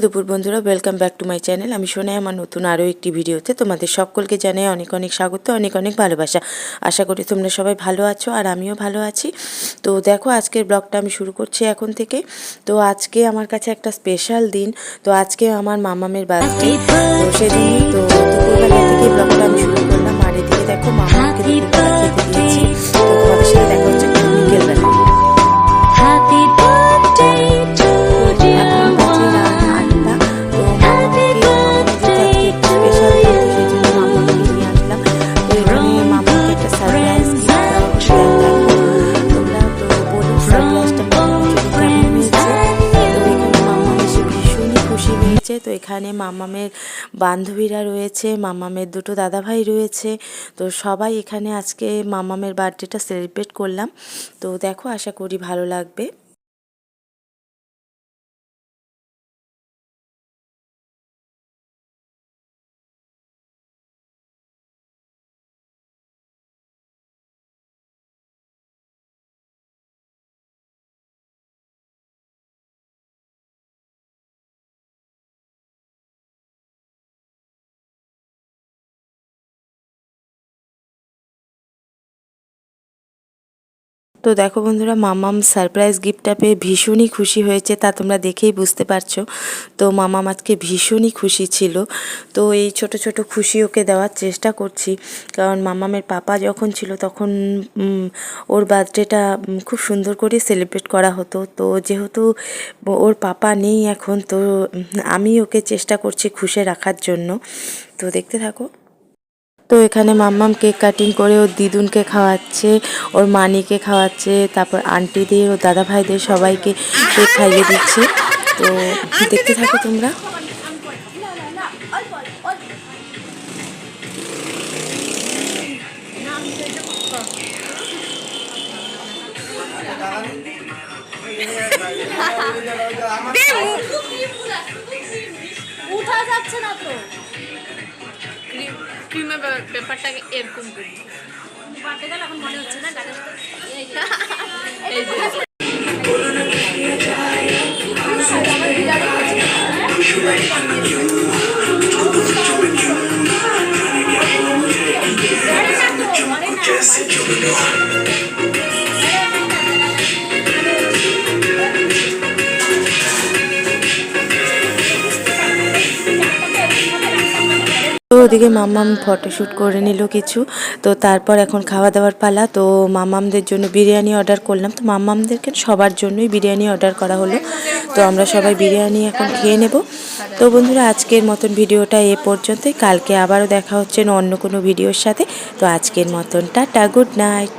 দুপুর বন্ধুরা, welcome back to my channel. আমি সোনাই, আমার নতুন আরও একটি ভিডিওতে তোমাদের সকলকে জানাই অনেক অনেক স্বাগত, অনেক অনেক ভালোবাসা। আশা করি তোমরা সবাই ভালো আছো আর আমিও ভালো আছি। তো দেখো, আজকের ব্লগটা আমি শুরু করছি এখন থেকে। তো আজকে আমার কাছে একটা স্পেশাল দিন। তো আজকে আমার মামামের বার্থডে, তো সেজন্যই তো দুপুরবেলা থেকে ব্লগটা আমি শুরু করলাম। আর এদিকে দেখো, মামাকে দুপুরবেলা খেতে দিয়েছি। তো তোমাদের সাথে দেখা হচ্ছে বিকেলবেলা। তো এখানে মামামের বান্ধবীরা রয়েছে, মামামের দুটো দাদাভাই রয়েছে। তো সবাই এখানে আজকে মামামের বার্থডেটা সেলিব্রেট করলাম। তো দেখো, আশা করি ভালো লাগবে। তো দেখো বন্ধুরা, মামাম সারপ্রাইজ গিফটটা পেয়ে ভীষণই খুশি হয়েছে, তা তোমরা দেখেই বুঝতে পারছো। তো মামাম আজকে ভীষণই খুশি ছিল। তো এই ছোট ছোট খুশি ওকে দেওয়ার চেষ্টা করছি, কারণ মামামের পাপা যখন ছিল তখন ওর বার্থডেটা খুব সুন্দর করে সেলিব্রেট করা হতো। তো যেহেতু ওর পাপা নেই এখন, তো আমি ওকে চেষ্টা করছি খুশি রাখার জন্য। তো দেখতে থাকো। তো এখানে মাম্মাম কেক কাটিং করে ওর দিদুনকে খাওয়াচ্ছে, ওর মানিকে খাওয়াচ্ছে, তারপর আন্টিদের, ওর দাদা ভাইদের সবাইকে কেক খাইয়ে দিচ্ছে। তো দেখতে থাকো তোমরা। উঠা যাচ্ছে না তো, ক্রিমের ব্যাপারটাকে এরকম করি পাতে গেলে এখন মনে হচ্ছে না গাড়ি এই যে তো ওদিকে মাম্মাম ফটোশ্যুট করে নিল কিছু। তো তারপর এখন খাওয়া দাওয়ার পালা। তো মাম্মামদের জন্য বিরিয়ানি অর্ডার করলাম। তো মাম্মামদেরকে সবার জন্যই বিরিয়ানি অর্ডার করা হলো। তো আমরা সবাই বিরিয়ানি এখন খেয়ে নেব। তো বন্ধুরা, আজকের মতন ভিডিওটা এ পর্যন্তই। কালকে আবারও দেখা হচ্ছে অন্য কোনো ভিডিওর সাথে। তো আজকের মতন টাটা, গুড নাইট।